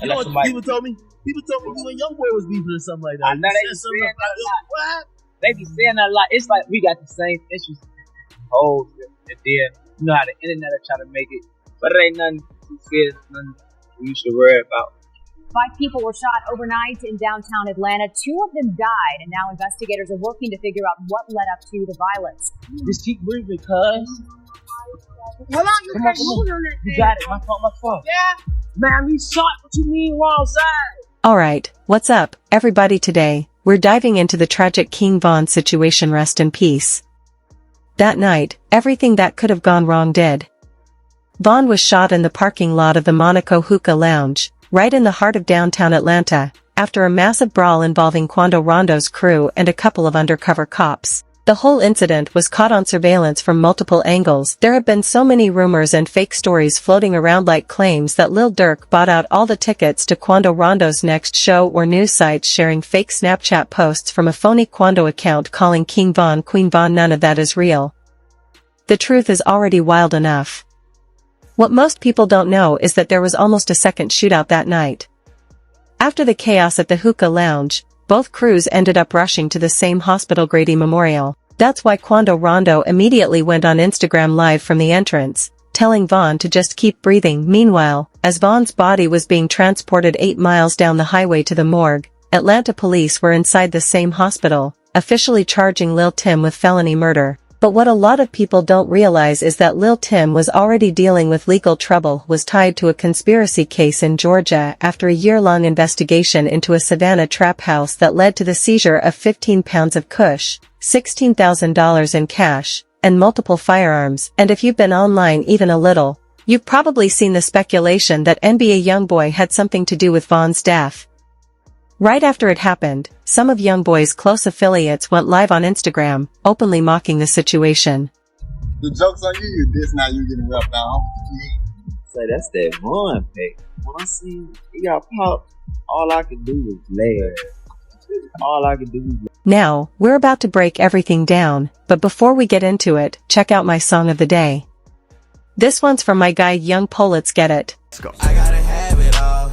Unless somebody, people told me you and Youngboy was beefing or something like that. I know they be saying that a lot. They be saying that a lot. It's like we got the same issues. Oh, and then you know how the internet will try to make it, but it ain't nothing too serious, nothing you should worry about. 5 people were shot overnight in downtown Atlanta. 2 of them died, and now investigators are working to figure out what led up to the violence. Just keep breathing, cuz. Hold on, you can't move on that thing. You got it. My fault. Yeah. Man, we shot. What you mean wrong side? Alright, what's up, everybody? Today, we're diving into the tragic King Von situation. Rest in peace. That night, everything that could have gone wrong did. Von was shot in the parking lot of the Monaco Hookah Lounge, right in the heart of downtown Atlanta, after a massive brawl involving Quando Rondo's crew and a couple of undercover cops. The whole incident was caught on surveillance from multiple angles. There have been so many rumors and fake stories floating around, like claims that Lil Durk bought out all the tickets to Quando Rondo's next show, or news sites sharing fake Snapchat posts from a phony Quando account calling King Von Queen Von. None of that is real. The truth is already wild enough. What most people don't know is that there was almost a second shootout that night. After the chaos at the Hookah Lounge, both crews ended up rushing to the same hospital, Grady Memorial. That's why Quando Rondo immediately went on Instagram Live from the entrance, telling Von to just keep breathing. Meanwhile, as Von's body was being transported 8 miles down the highway to the morgue, Atlanta police were inside the same hospital, officially charging Lil Tim with felony murder. But what a lot of people don't realize is that Lil Tim was already dealing with legal trouble, was tied to a conspiracy case in Georgia after a year-long investigation into a Savannah trap house that led to the seizure of 15 pounds of kush, $16,000 in cash, and multiple firearms. And if you've been online even a little, you've probably seen the speculation that NBA YoungBoy had something to do with Von's death. Right after it happened, some of YoungBoy's close affiliates went live on Instagram, openly mocking the situation. The joke's on you, this now you getting roughed down. So that's that one pick. When I see he got popped, all I could do was laugh. Now, we're about to break everything down, but before we get into it, check out my song of the day. This one's from my guy Young Pole. Let's get it. Let's go. I gotta have it all,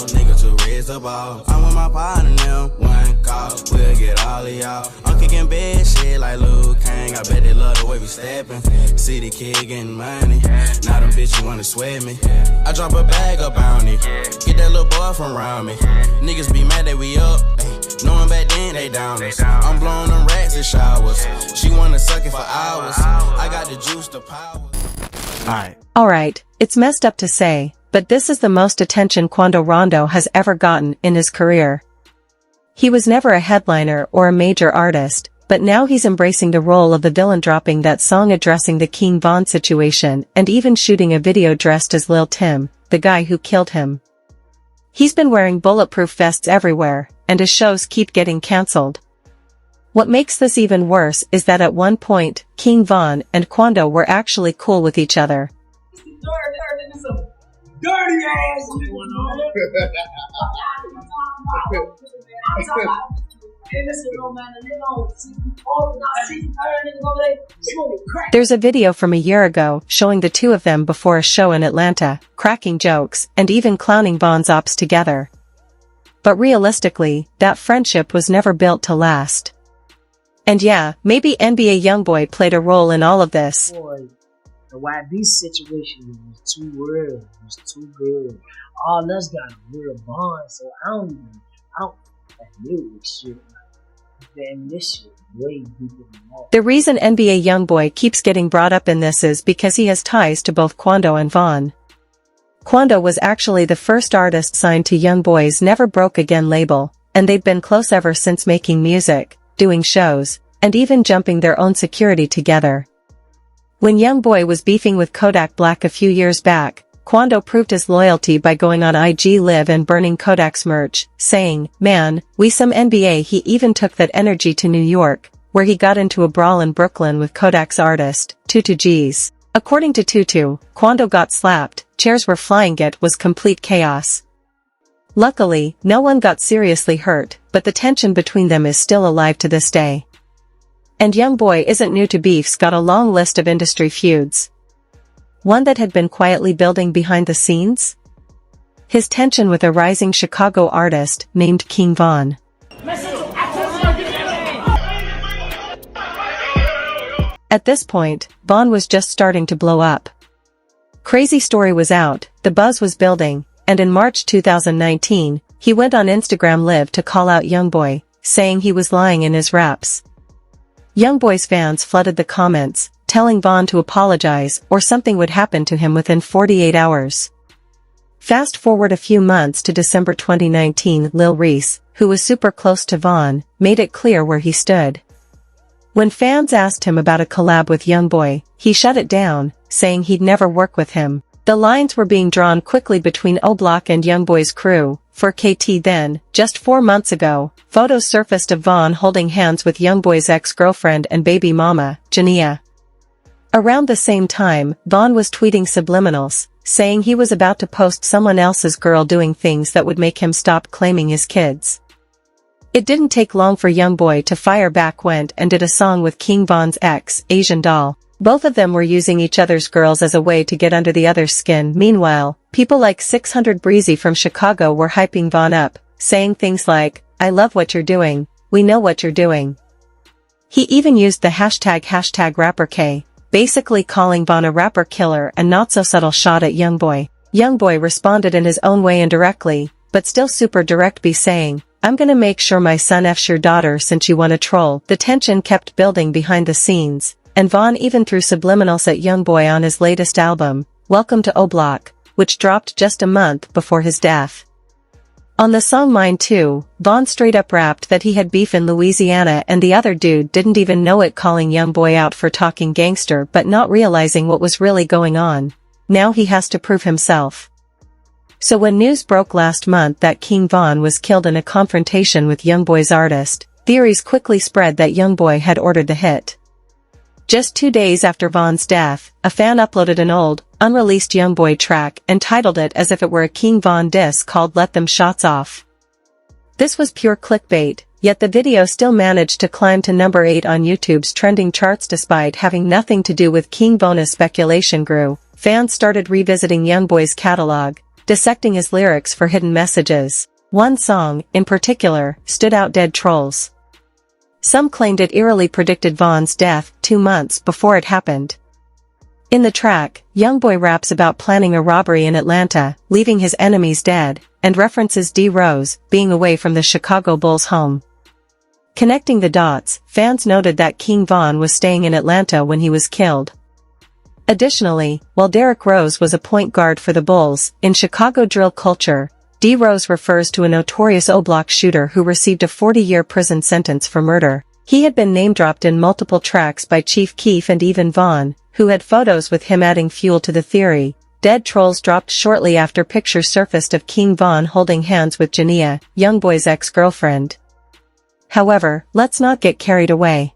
nigga to raise the ball. I'm with my partner now, one call, we'll get all of y'all. I'm kicking bad shit like Luke Kang, I bet they love the way we steppin'. City kid getting money, now them bitches wanna sweat me. I drop a bag up on it, get that little boy from around me. Niggas be mad that we up, knowing back then they down us. I'm blowing them rats in showers, she wanna suck it for hours. I got the juice, the power. Alright, it's messed up to say, but this is the most attention Quando Rondo has ever gotten in his career. He was never a headliner or a major artist, but now he's embracing the role of the villain, dropping that song addressing the King Von situation and even shooting a video dressed as Lil Tim, the guy who killed him. He's been wearing bulletproof vests everywhere, and his shows keep getting cancelled. What makes this even worse is that at one point, King Von and Quando were actually cool with each other. Dirty ass. There's a video from a year ago showing the two of them before a show in Atlanta, cracking jokes and even clowning Von's ops together. But realistically, that friendship was never built to last. And yeah, maybe NBA YoungBoy played a role in all of this. Boy, the YB situation was too real. It was too good. All us got a real bond, so I don't like music shit. Then this shit way deeper than that. The reason NBA YoungBoy keeps getting brought up in this is because he has ties to both Quando and Von. Quando was actually the first artist signed to YoungBoy's Never Broke Again label, and they've been close ever since, making music, doing shows, and even jumping their own security together. When YoungBoy was beefing with Kodak Black a few years back, Quando proved his loyalty by going on IG Live and burning Kodak's merch, saying, "Man, we some NBA." He even took that energy to New York, where he got into a brawl in Brooklyn with Kodak's artist, Tutu G's. According to Tutu, Quando got slapped, chairs were flying, it was complete chaos. Luckily, no one got seriously hurt, but the tension between them is still alive to this day. And YoungBoy isn't new to beefs, got a long list of industry feuds. One that had been quietly building behind the scenes? his tension with a rising Chicago artist named King Von. At this point, Von was just starting to blow up. Crazy Story was out, the buzz was building, and in March 2019, he went on Instagram Live to call out Youngboy, saying he was lying in his raps. Youngboy's fans flooded the comments, telling Von to apologize or something would happen to him within 48 hours. Fast forward a few months to December 2019, Lil Reese, who was super close to Von, made it clear where he stood. When fans asked him about a collab with Youngboy, he shut it down, saying he'd never work with him. The lines were being drawn quickly between OBlock and Youngboy's crew. For KT then, just 4 months ago, photos surfaced of Von holding hands with Youngboy's ex-girlfriend and baby mama, Jania. Around the same time, Von was tweeting subliminals, saying he was about to post someone else's girl doing things that would make him stop claiming his kids. It didn't take long for Youngboy to fire back, went and did a song with King Von's ex, Asian Doll. Both of them were using each other's girls as a way to get under the other's skin. Meanwhile, people like 600 Breezy from Chicago were hyping Von up, saying things like, "I love what you're doing, we know what you're doing." He even used the hashtag rapper K, basically calling Von a rapper killer, and not so subtle shot at Youngboy. Youngboy responded in his own way indirectly, but still super direct, by saying, "I'm gonna make sure my son F's your daughter since you wanna troll." The tension kept building behind the scenes, and Von even threw subliminals at Youngboy on his latest album, Welcome to OBlock, which dropped just a month before his death. On the song Mine Too, Von straight up rapped that he had beef in Louisiana and the other dude didn't even know it, calling Youngboy out for talking gangster but not realizing what was really going on. Now he has to prove himself. So when news broke last month that King Von was killed in a confrontation with Youngboy's artist, theories quickly spread that Youngboy had ordered the hit. Just 2 days after Von's death, a fan uploaded an old, unreleased Youngboy track and titled it as if it were a King Von diss called Let Them Shots Off. This was pure clickbait, yet the video still managed to climb to number 8 on YouTube's trending charts despite having nothing to do with King Von. As speculation grew, fans started revisiting Youngboy's catalog, dissecting his lyrics for hidden messages. One song, in particular, stood out dead trolls. Some claimed it eerily predicted Von's death 2 months before it happened. In the track, Youngboy raps about planning a robbery in Atlanta, leaving his enemies dead, and references D. Rose being away from the Chicago Bulls' home. Connecting the dots, fans noted that King Von was staying in Atlanta when he was killed. Additionally, while Derrick Rose was a point guard for the Bulls, in Chicago drill culture, D. Rose refers to a notorious OBlock shooter who received a 40-year prison sentence for murder. He had been name-dropped in multiple tracks by Chief Keef and even Von, who had photos with him, adding fuel to the theory. Dead trolls dropped shortly after pictures surfaced of King Von holding hands with Jania, Youngboy's ex-girlfriend. However, let's not get carried away.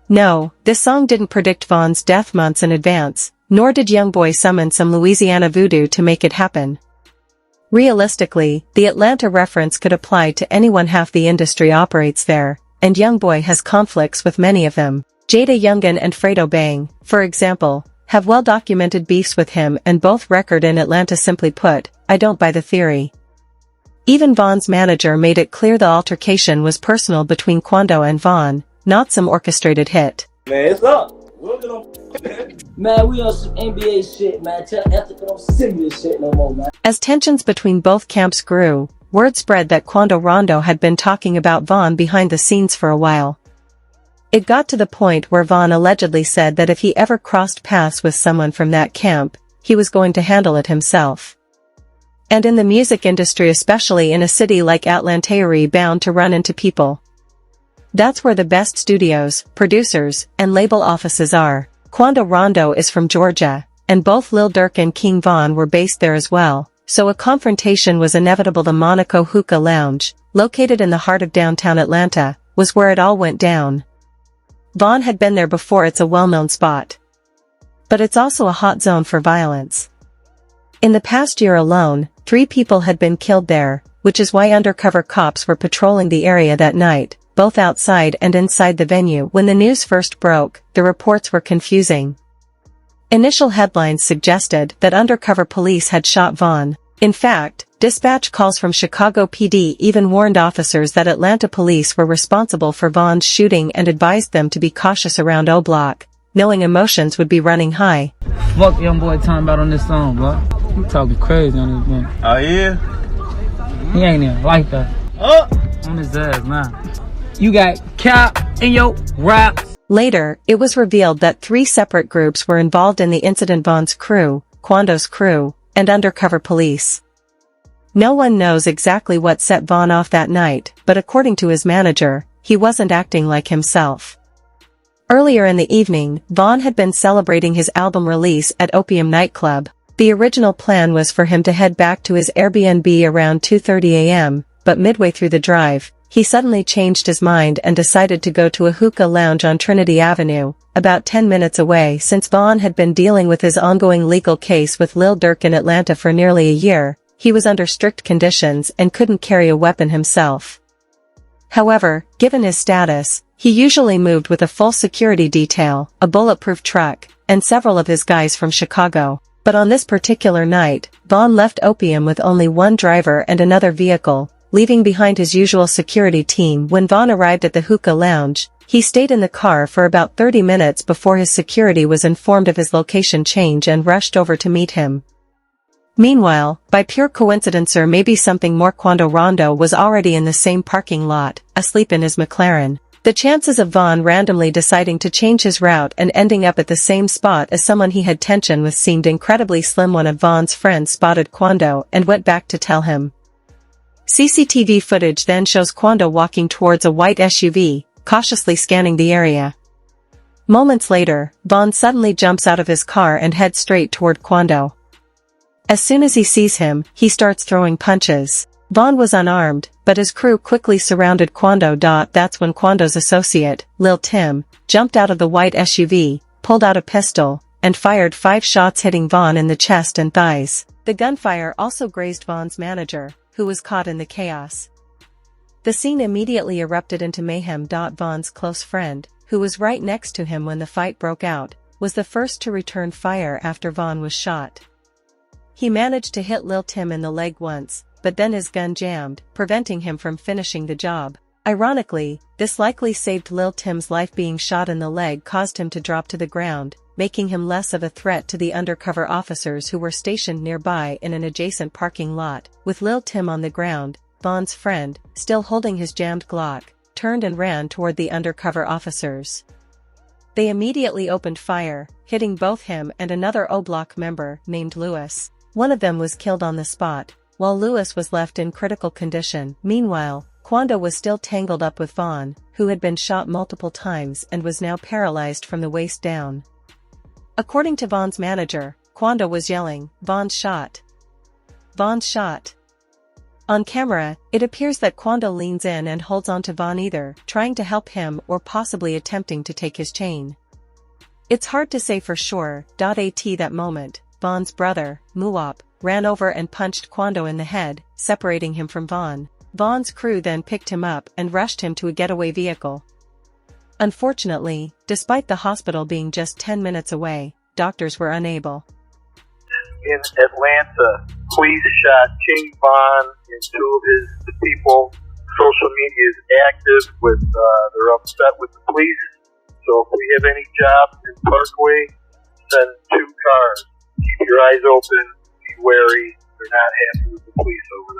No, this song didn't predict Von's death months in advance, nor did Youngboy summon some Louisiana voodoo to make it happen. Realistically, the Atlanta reference could apply to anyone. Half the industry operates there, and Youngboy has conflicts with many of them. Jada Youngin and Fredo Bang, for example, have well-documented beefs with him, and both record in Atlanta. Simply put, I don't buy the theory. Even Von's manager made it clear the altercation was personal between Quando and Von, not some orchestrated hit. Man, it's up. Man, we on some NBA shit, man. Tell Ethica don't send me this shit no more, man. As tensions between both camps grew, word spread that Quando Rondo had been talking about Von behind the scenes for a while. It got to the point where Von allegedly said that if he ever crossed paths with someone from that camp, he was going to handle it himself. And in the music industry, especially in a city like Atlanta, you're bound to run into people. That's where the best studios, producers, and label offices are. Quando Rondo is from Georgia, and both Lil Durk and King Von were based there as well, so a confrontation was inevitable. The Monaco Hookah Lounge, located in the heart of downtown Atlanta, was where it all went down. Von had been there before. It's a well-known spot. But it's also a hot zone for violence. In the past year alone, 3 people had been killed there, which is why undercover cops were patrolling the area that night, both outside and inside the venue. When the news first broke, the reports were confusing. Initial headlines suggested that undercover police had shot Von. In fact, Dispatch calls from Chicago PD even warned officers that Atlanta police were responsible for Vaughn's shooting and advised them to be cautious around OBlock, knowing emotions would be running high. Fuck young boy talking about on this song, bro. He talking crazy on this man. Oh, yeah? He ain't even like that. On his ass, man. You got cap in your rap. Later, it was revealed that 3 separate groups were involved in the incident: Vaughn's crew, Quando's crew, and undercover police. No one knows exactly what set Vaughn off that night, but according to his manager, he wasn't acting like himself. Earlier in the evening, Vaughn had been celebrating his album release at Opium nightclub. The original plan was for him to head back to his Airbnb around 2:30 a.m., but midway through the drive, he suddenly changed his mind and decided to go to a hookah lounge on Trinity Avenue, about 10 minutes away. Since Vaughn had been dealing with his ongoing legal case with Lil Durk in Atlanta for nearly a year, he was under strict conditions and couldn't carry a weapon himself. However, given his status, he usually moved with a full security detail, a bulletproof truck, and several of his guys from Chicago. But on this particular night, Vaughn left Opium with only one driver and another vehicle, leaving behind his usual security team. When Vaughn arrived at the hookah lounge, he stayed in the car for about 30 minutes before his security was informed of his location change and rushed over to meet him. Meanwhile, by pure coincidence or maybe something more, Quando Rondo was already in the same parking lot, asleep in his McLaren. The chances of Vaughn randomly deciding to change his route and ending up at the same spot as someone he had tension with seemed incredibly slim. One of Vaughn's friends spotted Quando and went back to tell him. CCTV footage then shows Quando walking towards a white SUV, cautiously scanning the area. Moments later, Vaughn suddenly jumps out of his car and heads straight toward Quando. As soon as he sees him, he starts throwing punches. Vaughn was unarmed, but his crew quickly surrounded Quando. That's when Quando's associate, Lil Tim, jumped out of the white SUV, pulled out a pistol, and fired 5 shots, hitting Vaughn in the chest and thighs. The gunfire also grazed Vaughn's manager, who was caught in the chaos. The scene immediately erupted into mayhem. Vaughn's close friend, who was right next to him when the fight broke out, was the first to return fire after Vaughn was shot. He managed to hit Lil Tim in the leg once, but then his gun jammed, preventing him from finishing the job. Ironically, this likely saved Lil Tim's life. Being shot in the leg caused him to drop to the ground, making him less of a threat to the undercover officers who were stationed nearby in an adjacent parking lot. With Lil Tim on the ground, Vaughn's friend, still holding his jammed Glock, turned and ran toward the undercover officers. They immediately opened fire, hitting both him and another OBlock member named Lewis. One of them was killed on the spot, while Lewis was left in critical condition. Meanwhile, Quando was still tangled up with Vaughn, who had been shot multiple times and was now paralyzed from the waist down. According to Vaughn's manager, Quando was yelling, "Vaughn's shot! Vaughn's shot!" On camera, it appears that Quando leans in and holds on to Vaughn, either trying to help him or possibly attempting to take his chain. It's hard to say for sure. At that moment, Vaughn's brother, Muwop, ran over and punched Quando in the head, separating him from Vaughn. Vaughn's crew then picked him up and rushed him to a getaway vehicle. Unfortunately, despite the hospital being just 10 minutes away, doctors were unable. In Atlanta, police shot King Von and 2 of the people. Social media is active with, they're upset with the police. So if we have any jobs in Parkway, send 2 cars. Keep your eyes open, be wary. They're not happy with the police over there.